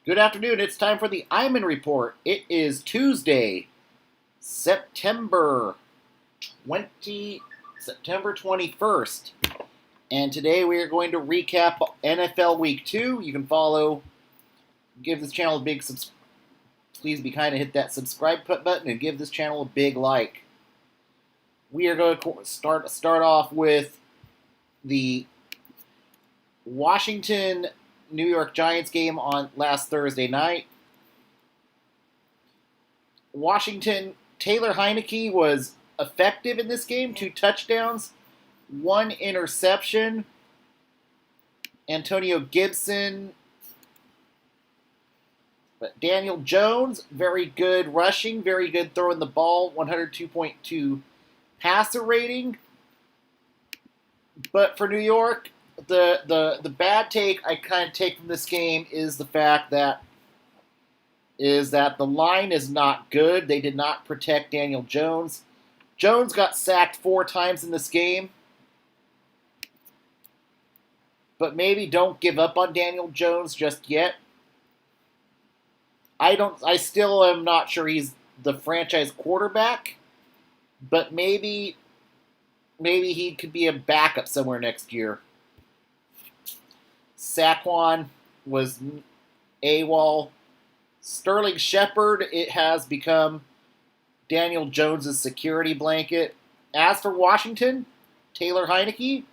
Good afternoon. It's time for the Iman Report. It is Tuesday, September 21st. And today we are going to recap NFL Week 2. You can give this channel a big please be kind and hit that subscribe button and give this channel a big like. We are going to start off with the Washington New York Giants game on last Thursday night. Washington, Taylor Heinicke was effective in this game. 2 touchdowns, 1 interception. Antonio Gibson. But Daniel Jones, very good rushing, very good throwing the ball, 102.2 passer rating. But for New York, the bad take I kind of take from this game is the fact that the line is not good. They did not protect Daniel Jones. Jones got sacked 4 times in this game. But maybe don't give up on Daniel Jones just yet. I still am not sure he's the franchise quarterback, but maybe he could be a backup somewhere next year. Saquon was AWOL. Sterling Shepard, it has become Daniel Jones' security blanket. As for Washington, Taylor Heinicke,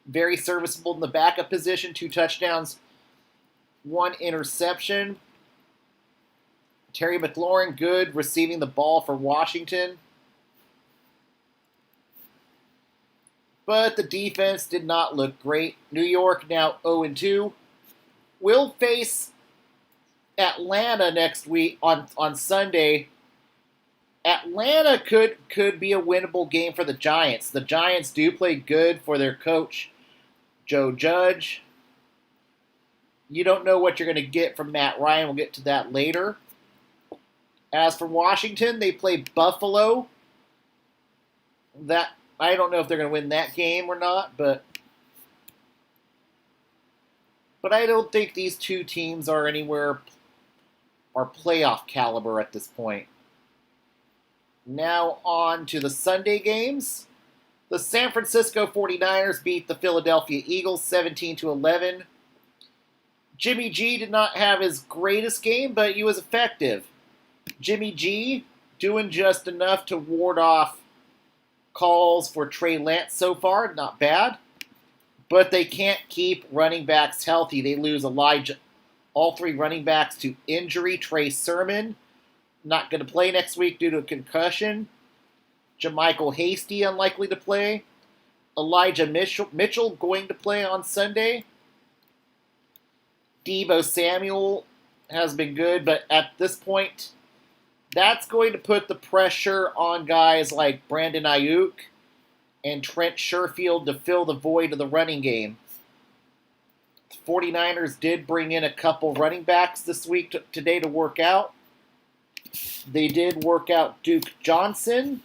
very serviceable in the backup position, 2 touchdowns, 1 interception. Terry McLaurin, good receiving the ball for Washington. But the defense did not look great. New York now 0-2. Will face Atlanta next week on Sunday. Atlanta could be a winnable game for the Giants. The Giants do play good for their coach, Joe Judge. You don't know what you're going to get from Matt Ryan. We'll get to that later. As for Washington, they play Buffalo. I don't know if they're going to win that game or not, but I don't think these two teams are playoff caliber at this point. Now on to the Sunday games. The San Francisco 49ers beat the Philadelphia Eagles 17-11. Jimmy G did not have his greatest game, but he was effective. Jimmy G doing just enough to ward off calls for Trey Lance so far, not bad. But they can't keep running backs healthy. They lose all 3 running backs to injury. Trey Sermon, not going to play next week due to a concussion. JaMycal Hasty, unlikely to play. Elijah Mitchell going to play on Sunday. Deebo Samuel has been good, but at this point, that's going to put the pressure on guys like Brandon Ayuk and Trent Sherfield to fill the void of the running game. The 49ers did bring in a couple running backs this week today to work out. They did work out Duke Johnson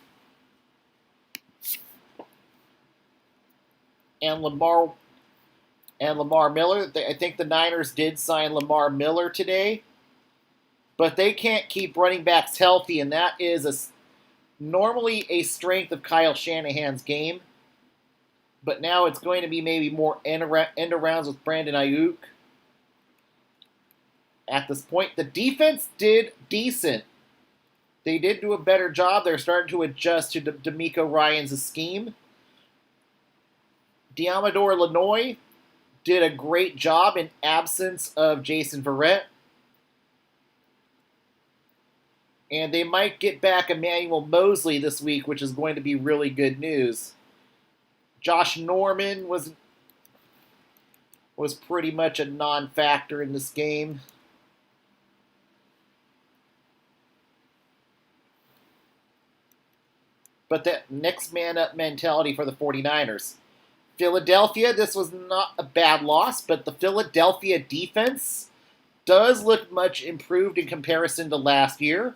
and Lamar Miller. I think the Niners did sign Lamar Miller today. But they can't keep running backs healthy, and that is normally a strength of Kyle Shanahan's game. But now it's going to be maybe more end arounds with Brandon Ayuk. At this point, the defense did decent. They did do a better job. They're starting to adjust to DeMeco Ryans' scheme. Deommodore Lenoir did a great job in absence of Jason Verrett. And they might get back Emmanuel Mosley this week, which is going to be really good news. Josh Norman was pretty much a non-factor in this game. But that next man up mentality for the 49ers. Philadelphia, this was not a bad loss, but the Philadelphia defense does look much improved in comparison to last year.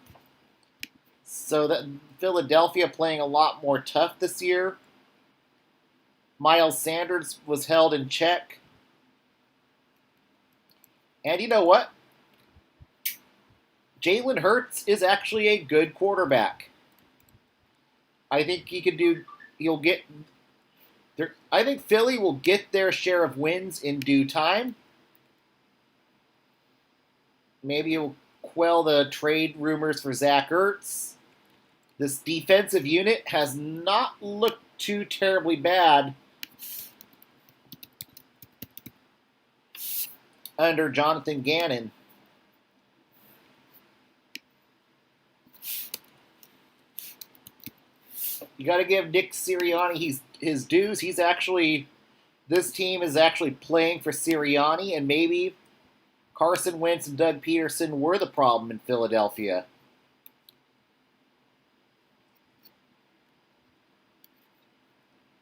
So that Philadelphia playing a lot more tough this year. Miles Sanders was held in check. And you know what? Jalen Hurts is actually a good quarterback. I think he could do. He'll get. I think Philly will get their share of wins in due time. Maybe it will quell the trade rumors for Zach Ertz. This defensive unit has not looked too terribly bad under Jonathan Gannon. You got to give Nick Sirianni his dues. This team is actually playing for Sirianni, and maybe Carson Wentz and Doug Peterson were the problem in Philadelphia.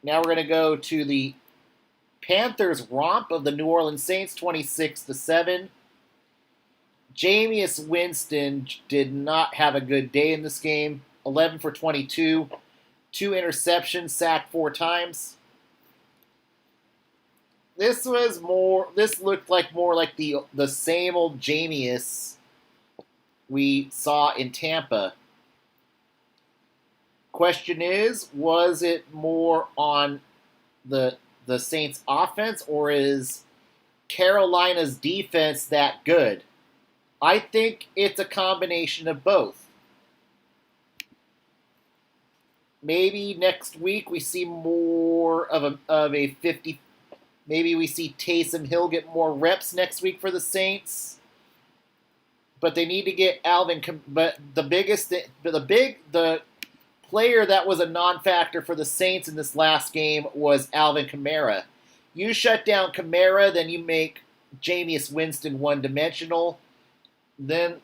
Now we're going to go to the Panthers romp of the New Orleans Saints, 26-7. Jameis Winston did not have a good day in this game. 11 for 22, 2 interceptions, sacked 4 times. This looked like more like the same old Jameis we saw in Tampa. Question is, was it more on the Saints offense, or is Carolina's defense that good? I think it's a combination of both. Maybe next week we see more of a 50. Maybe we see Taysom Hill get more reps next week for the Saints. But they need to get Alvin. But the player that was a non-factor for the Saints in this last game was Alvin Kamara. You shut down Kamara, then you make Jameis Winston one-dimensional. Then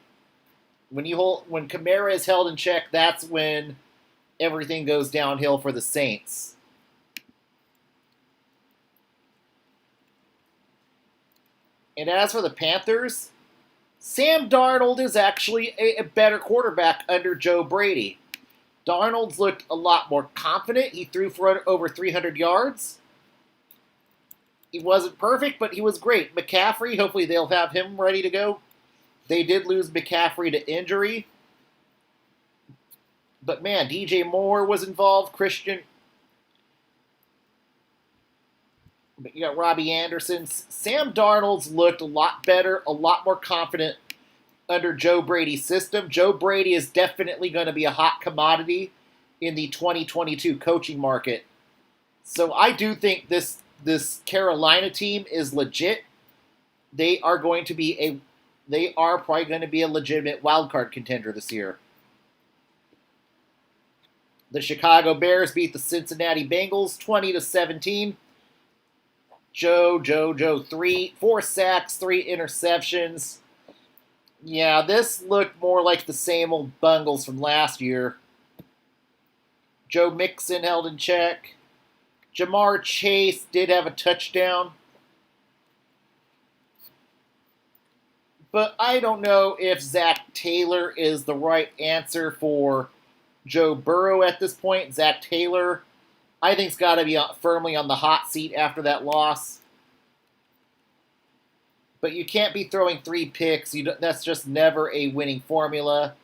when Kamara is held in check, that's when everything goes downhill for the Saints. And as for the Panthers, Sam Darnold is actually a better quarterback under Joe Brady. Darnold's looked a lot more confident. He threw for over 300 yards. He wasn't perfect, but he was great. McCaffrey, hopefully they'll have him ready to go. They did lose McCaffrey to injury. But man, DJ Moore was involved. But you got Robbie Anderson. Sam Darnold's looked a lot better, a lot more confident under Joe Brady's system. Joe Brady is definitely going to be a hot commodity in the 2022 coaching market. So I do think this Carolina team is legit. They are probably going to be a legitimate wildcard contender this year. The Chicago Bears beat the Cincinnati Bengals 20-17. Joe, 4 sacks, 3 interceptions. Yeah, this looked more like the same old Bungles from last year. Joe Mixon held in check. Jamar Chase did have a touchdown. But I don't know if Zach Taylor is the right answer for Joe Burrow at this point. Zach Taylor, I think, has got to be firmly on the hot seat after that loss. But you can't be throwing 3 picks. That's just never a winning formula.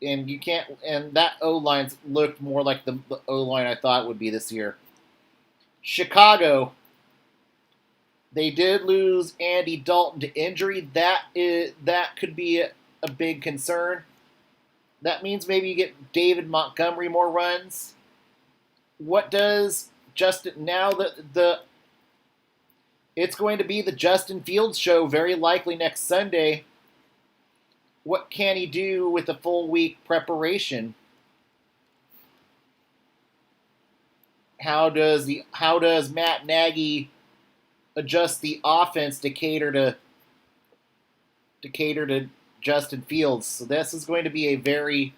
And you can't. And that O-line's looked more like the O-line I thought it would be this year. Chicago, they did lose Andy Dalton to injury. That could be a big concern. That means maybe you get David Montgomery more runs. What does Justin now it's going to be the Justin Fields show very likely next Sunday. What can he do with a full week preparation? How does Matt Nagy adjust the offense to cater to Justin Fields? So this is going to be a very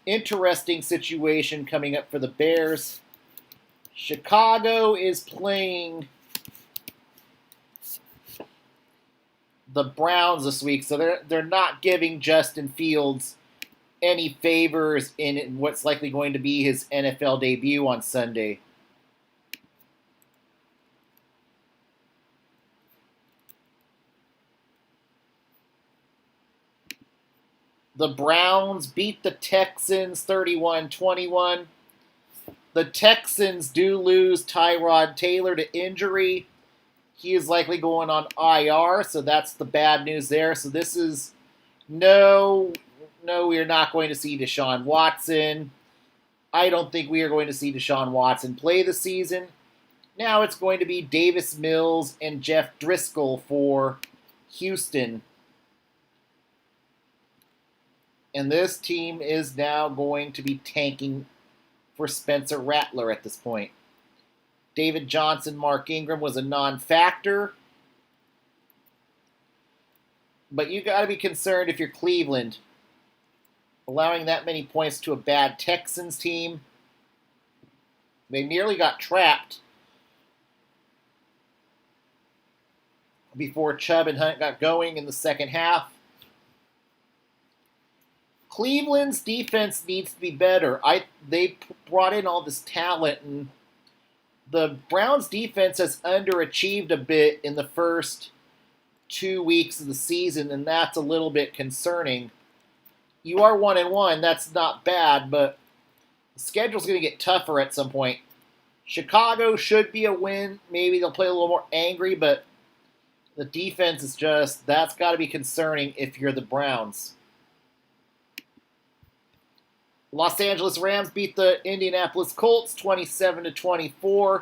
interesting situation coming up for the Bears. Chicago is playing the Browns this week, so they're not giving Justin Fields any favors in what's likely going to be his NFL debut on Sunday. The Browns beat the Texans 31-21. The Texans do lose Tyrod Taylor to injury. He is likely going on IR, so that's the bad news there. So this is no, we are not going to see Deshaun Watson. I don't think we are going to see Deshaun Watson play this season. Now it's going to be Davis Mills and Jeff Driscoll for Houston. And this team is now going to be tanking for Spencer Rattler at this point. David Johnson, Mark Ingram was a non-factor. But you got to be concerned if you're Cleveland. Allowing that many points to a bad Texans team. They nearly got trapped before Chubb and Hunt got going in the second half. Cleveland's defense needs to be better. They brought in all this talent, and the Browns' defense has underachieved a bit in the first 2 weeks of the season, and that's a little bit concerning. You are 1-1, that's not bad, but the schedule's going to get tougher at some point. Chicago should be a win. Maybe they'll play a little more angry, but the defense is just, that's got to be concerning if you're the Browns. Los Angeles Rams beat the Indianapolis Colts 27-24.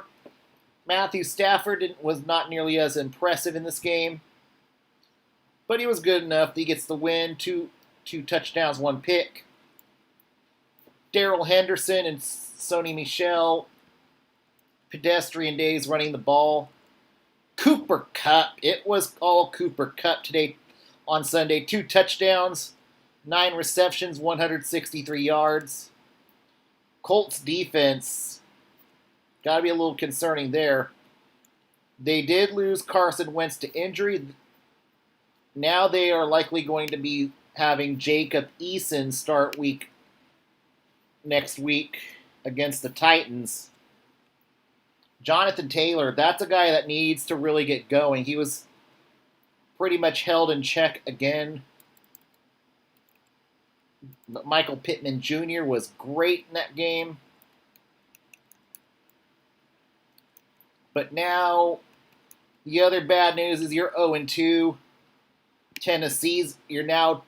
Matthew Stafford was not nearly as impressive in this game, but he was good enough that he gets the win, two touchdowns, 1 pick. Darrell Henderson and Sony Michel, pedestrian days running the ball. Cooper Kupp, it was all Cooper Kupp today on Sunday. 2 touchdowns, 9 receptions, 163 yards. Colts defense, got to be a little concerning there. They did lose Carson Wentz to injury. Now they are likely going to be having Jacob Eason start next week against the Titans. Jonathan Taylor, that's a guy that needs to really get going. He was pretty much held in check again. But Michael Pittman Jr. was great in that game. But now, the other bad news is you're 0-2. You're now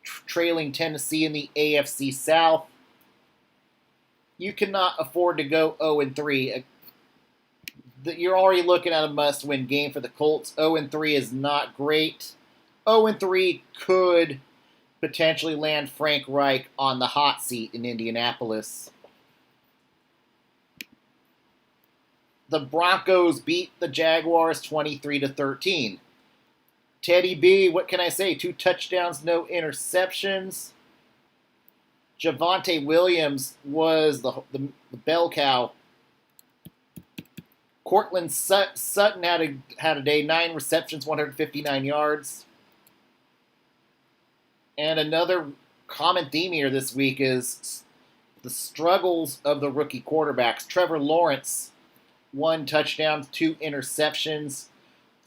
trailing Tennessee in the AFC South. You cannot afford to go 0-3. You're already looking at a must-win game for the Colts. 0-3 is not great. 0-3 could potentially land Frank Reich on the hot seat in Indianapolis. The Broncos beat the Jaguars 23-13. Teddy B, what can I say? 2 touchdowns, no interceptions. Javonte Williams was the bell cow. Cortland Sutton had a day, 9 receptions, 159 yards. And another common theme here this week is the struggles of the rookie quarterbacks. Trevor Lawrence, 1 touchdown, 2 interceptions,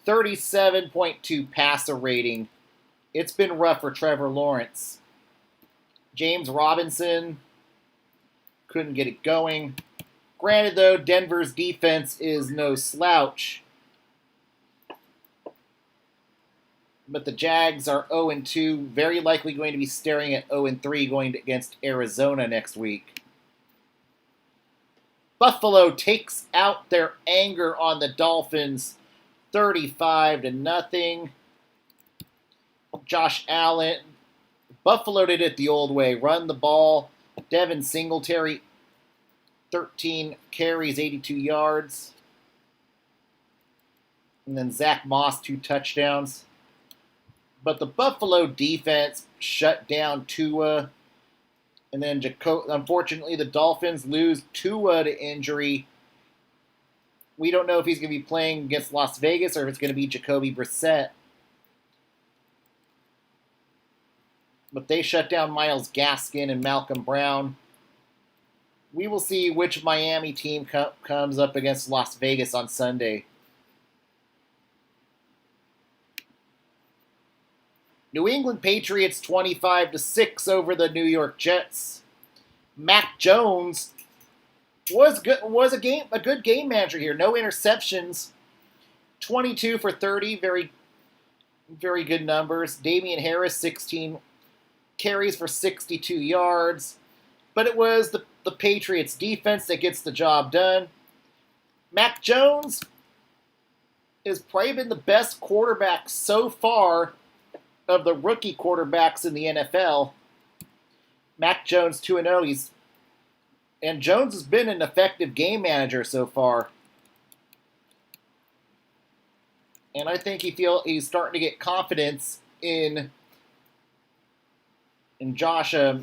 37.2 passer rating. It's been rough for Trevor Lawrence. James Robinson couldn't get it going. Granted, though, Denver's defense is no slouch. But the Jags are 0-2, very likely going to be staring at 0-3 going against Arizona next week. Buffalo takes out their anger on the Dolphins 35-0. Josh Allen. Buffalo did it the old way. Run the ball. Devin Singletary, 13 carries, 82 yards. And then Zach Moss, 2 touchdowns. But the Buffalo defense shut down Tua. And then, unfortunately, the Dolphins lose Tua to injury. We don't know if he's going to be playing against Las Vegas or if it's going to be Jacoby Brissett. But they shut down Myles Gaskin and Malcolm Brown. We will see which Miami team comes up against Las Vegas on Sunday. New England Patriots 25-6 over the New York Jets. Mac Jones was a good game manager here. No interceptions. 22 for 30, very very good numbers. Damian Harris 16 carries for 62 yards. But it was the Patriots defense that gets the job done. Mac Jones has probably been the best quarterback so far of the rookie quarterbacks in the NFL. Mac Jones 2-0. And Jones has been an effective game manager so far. And I think he's starting to get confidence in Josh. Now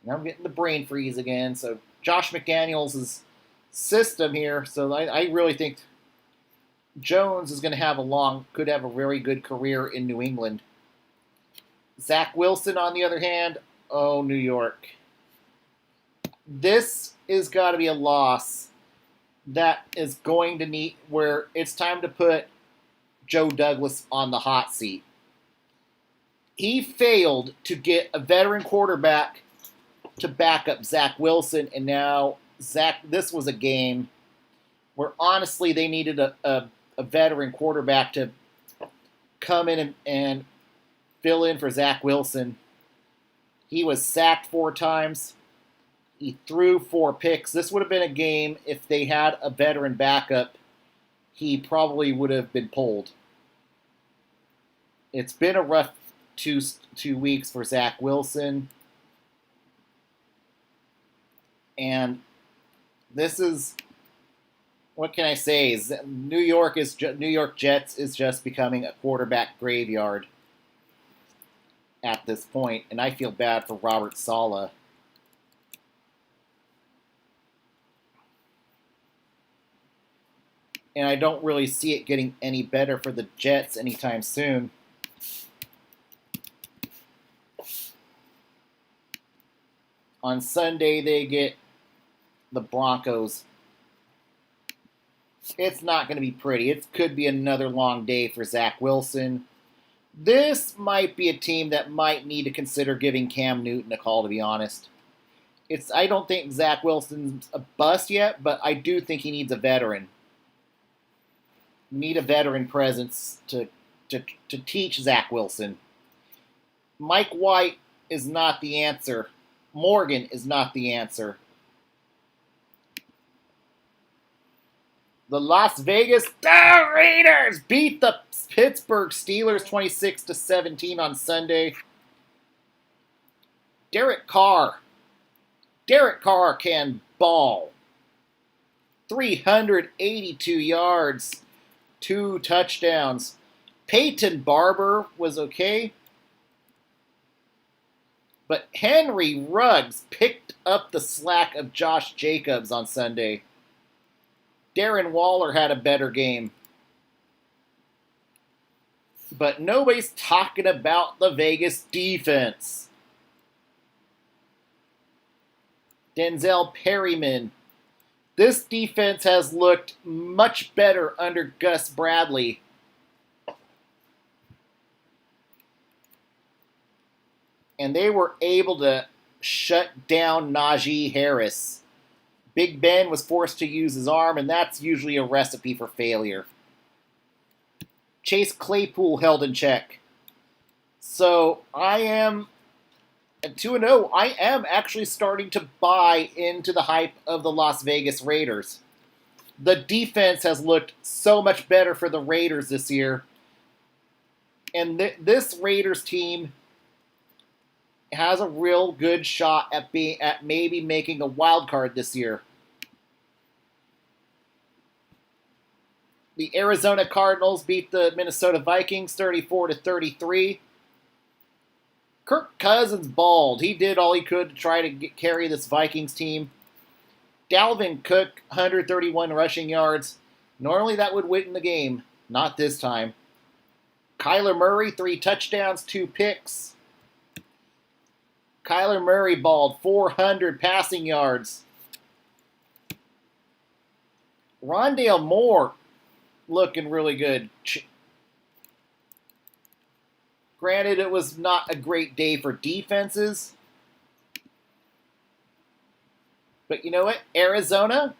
I'm getting the brain freeze again. So Josh McDaniels' system here. So I really think Jones is going to could have a very good career in New England. Zach Wilson, on the other hand, New York. This is got to be a loss that is going to need where it's time to put Joe Douglas on the hot seat. He failed to get a veteran quarterback to back up Zach Wilson, and now this was a game where honestly they needed a veteran quarterback to come in and fill in for Zach Wilson. He was sacked 4 times. He threw 4 picks. This would have been a game if they had a veteran backup. He probably would have been pulled. It's been a rough two weeks for Zach Wilson. And this is, what can I say? New York Jets is just becoming a quarterback graveyard at this point, and I feel bad for Robert Saleh. And I don't really see it getting any better for the Jets anytime soon. On Sunday, they get the Broncos. It's not going to be pretty. It could be another long day for Zach Wilson. This might be a team that might need to consider giving Cam Newton a call, to be honest. I don't think Zach Wilson's a bust yet, but I do think he needs a veteran. Need a veteran presence to teach Zach Wilson. Mike White is not the answer. Morgan is not the answer. The Las Vegas Raiders beat the Pittsburgh Steelers 26-17 on Sunday. Derek Carr can ball. 382 yards. 2 touchdowns. Peyton Barber was okay. But Henry Ruggs picked up the slack of Josh Jacobs on Sunday. Darren Waller had a better game. But nobody's talking about the Vegas defense. Denzel Perryman. This defense has looked much better under Gus Bradley. And they were able to shut down Najee Harris. Big Ben was forced to use his arm, and that's usually a recipe for failure. Chase Claypool held in check. So I am at 2-0. I am actually starting to buy into the hype of the Las Vegas Raiders. The defense has looked so much better for the Raiders this year. And this Raiders team has a real good shot at maybe making a wild card this year. The Arizona Cardinals beat the Minnesota Vikings 34-33. Kirk Cousins balled. He did all he could to try to carry this Vikings team. Dalvin Cook, 131 rushing yards. Normally that would win the game. Not this time. Kyler Murray, 3 touchdowns, 2 picks. Kyler Murray balled 400 passing yards. Rondale Moore looking really good. Granted, it was not a great day for defenses. But you know what? Arizona,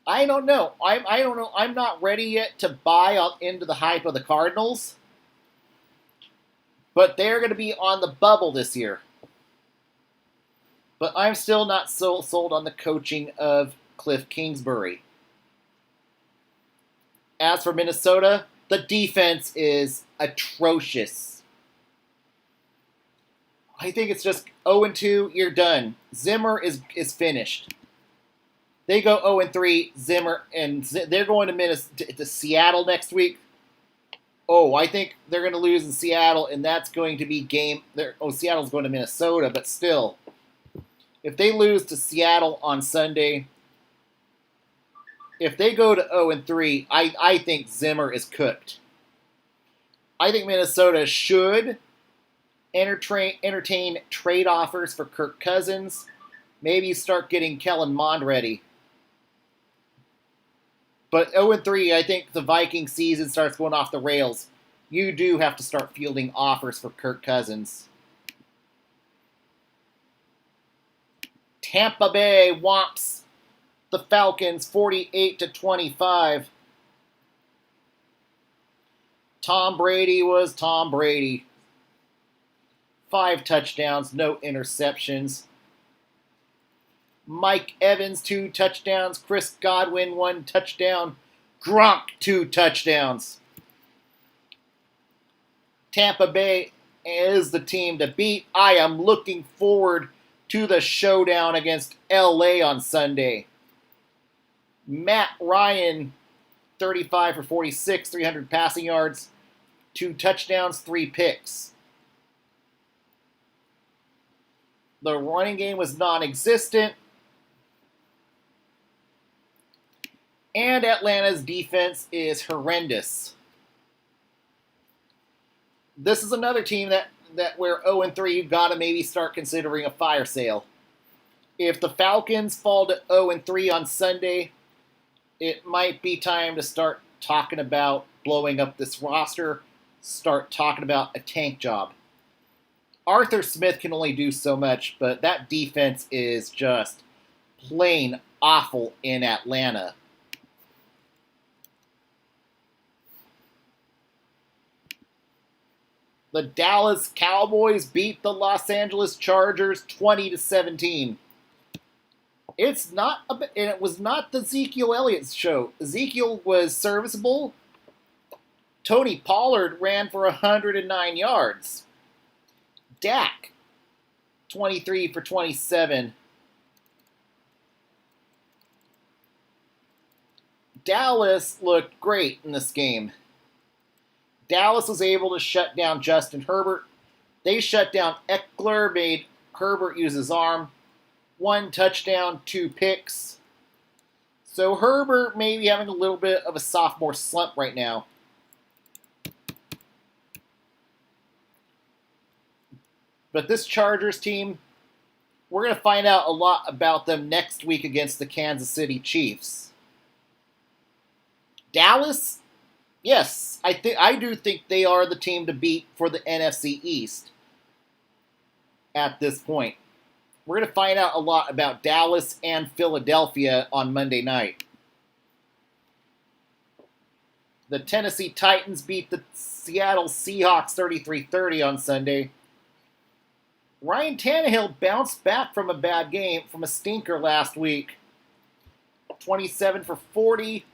I don't know. I don't know. I'm not ready yet to buy into the hype of the Cardinals. But they're going to be on the bubble this year. But I'm still not so sold on the coaching of Cliff Kingsbury. As for Minnesota, the defense is atrocious. I think it's just 0-2, you're done. Zimmer is finished. They go 0-3, Zimmer, and they're going to Seattle next week. Oh, I think they're going to lose in Seattle, and that's going to be game. Seattle's going to Minnesota, but still, if they lose to Seattle on Sunday, if they go to 0-3, I think Zimmer is cooked. I think Minnesota should entertain trade offers for Kirk Cousins. Maybe start getting Kellen Mond ready. But 0-3, I think the Viking season starts going off the rails. You do have to start fielding offers for Kirk Cousins. Tampa Bay whomps the Falcons 48-25. Tom Brady was Tom Brady. 5 touchdowns, no interceptions. Mike Evans, 2 touchdowns. Chris Godwin, 1 touchdown. Gronk, 2 touchdowns. Tampa Bay is the team to beat. I am looking forward to the showdown against LA on Sunday. Matt Ryan, 35 for 46, 300 passing yards, 2 touchdowns, 3 picks. The running game was non-existent. And Atlanta's defense is horrendous. This is another team that where 0-3, you've got to maybe start considering a fire sale. If the Falcons fall to 0-3 on Sunday, it might be time to start talking about blowing up this roster, start talking about a tank job. Arthur Smith can only do so much, but that defense is just plain awful in Atlanta. The Dallas Cowboys beat the Los Angeles Chargers 20-17. It was not the Ezekiel Elliott's show. Ezekiel was serviceable. Tony Pollard ran for 109 yards. Dak, 23 for 27. Dallas looked great in this game. Dallas was able to shut down Justin Herbert. They shut down Eckler, made Herbert use his arm. 1 touchdown, 2 picks. So Herbert may be having a little bit of a sophomore slump right now. But this Chargers team, we're going to find out a lot about them next week against the Kansas City Chiefs. Dallas, yes, I do think they are the team to beat for the NFC East at this point. We're going to find out a lot about Dallas and Philadelphia on Monday night. The Tennessee Titans beat the Seattle Seahawks 33-30 on Sunday. Ryan Tannehill bounced back from a bad game, from a stinker last week. 27 for 40.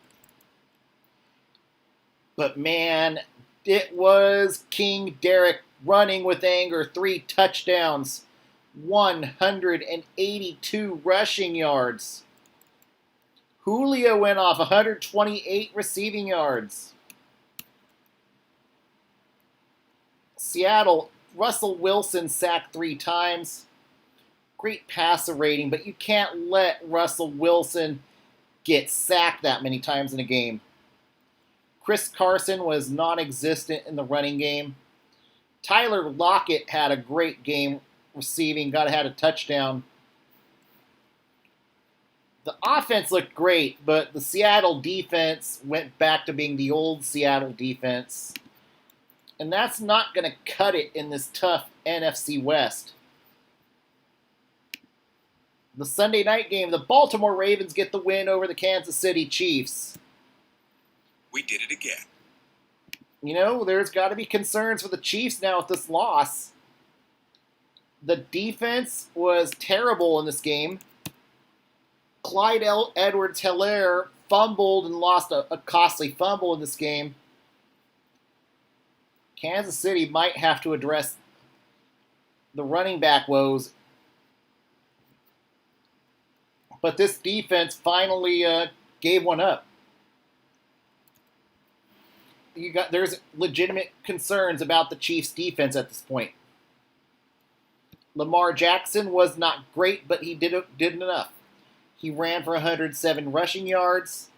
But man, it was King Derek running with anger. 3 touchdowns, 182 rushing yards. Julio went off 128 receiving yards. Seattle, Russell Wilson sacked 3 times. Great passer rating, but you can't let Russell Wilson get sacked that many times in a game. Chris Carson was non-existent in the running game. Tyler Lockett had a great game receiving, had a touchdown. The offense looked great, but the Seattle defense went back to being the old Seattle defense. And that's not going to cut it in this tough NFC West. The Sunday night game, the Baltimore Ravens get the win over the Kansas City Chiefs. We did it again. You know, there's got to be concerns for the Chiefs now with this loss. The defense was terrible in this game. Clyde Edwards-Helaire fumbled and lost a costly fumble in this game. Kansas City might have to address the running back woes. But this defense finally gave one up. There's legitimate concerns about the Chiefs' defense at this point. Lamar Jackson was not great, but he did enough. He ran for 107 rushing yards.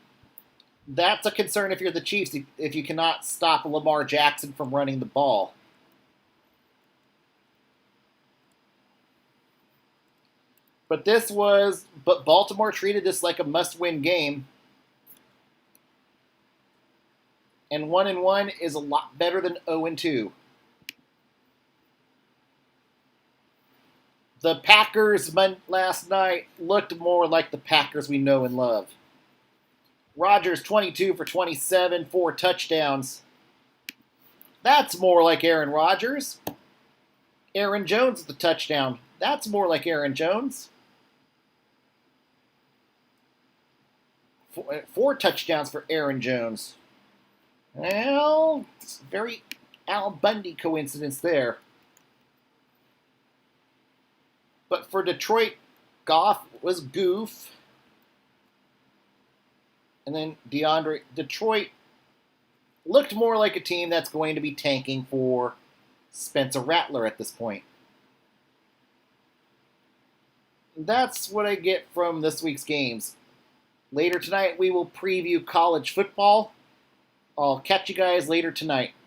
That's a concern if you're the Chiefs, if you cannot stop Lamar Jackson from running the ball. But Baltimore treated this like a must-win game. And 1-1 is a lot better than 0-2. The Packers last night looked more like the Packers we know and love. Rodgers 22 for 27, 4 touchdowns. That's more like Aaron Rodgers. Aaron Jones with the touchdown. That's more like Aaron Jones. 4 touchdowns for Aaron Jones. Well, it's a very Al Bundy coincidence there. But for Detroit, Goff was goof. And then Detroit looked more like a team that's going to be tanking for Spencer Rattler at this point. That's what I get from this week's games. Later tonight, we will preview college football. I'll catch you guys later tonight.